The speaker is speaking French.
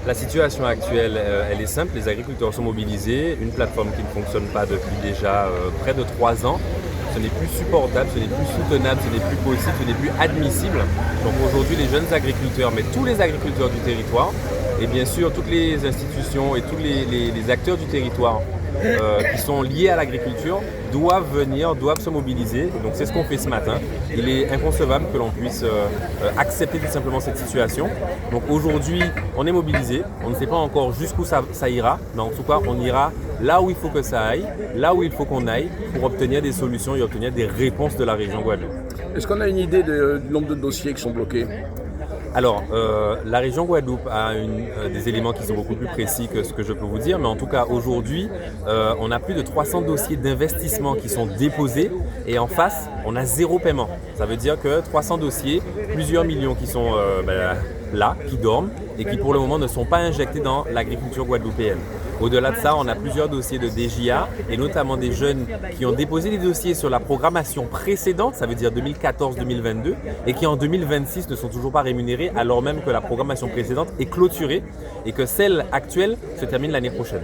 La situation actuelle, elle est simple, les agriculteurs sont mobilisés, une plateforme qui ne fonctionne pas depuis déjà près de 3 ans. Ce n'est plus supportable, ce n'est plus soutenable, ce n'est plus possible, ce n'est plus admissible. Donc aujourd'hui, les jeunes agriculteurs, mais tous les agriculteurs du territoire, et bien sûr toutes les institutions et tous les acteurs du territoire qui sont liés à l'agriculture doivent venir, doivent se mobiliser. Donc c'est ce qu'on fait ce matin. Il est inconcevable que l'on puisse accepter tout simplement cette situation. Donc aujourd'hui, on est mobilisé. On ne sait pas encore jusqu'où ça ira, mais en tout cas, on ira là où il faut que ça aille, là où il faut qu'on aille pour obtenir des solutions et obtenir des réponses de la région Guadeloupe. Est-ce qu'on a une idée du nombre de dossiers qui sont bloqués? Alors, la région Guadeloupe a des éléments qui sont beaucoup plus précis que ce que je peux vous dire, mais en tout cas aujourd'hui, on a plus de 300 dossiers d'investissement qui sont déposés et en face, on a zéro paiement. Ça veut dire que 300 dossiers, plusieurs millions qui sont là, qui dorment et qui pour le moment ne sont pas injectés dans l'agriculture guadeloupéenne. Au-delà de ça, on a plusieurs dossiers de DJA et notamment des jeunes qui ont déposé des dossiers sur la programmation précédente, ça veut dire 2014-2022, et qui en 2026 ne sont toujours pas rémunérés alors même que la programmation précédente est clôturée et que celle actuelle se termine l'année prochaine.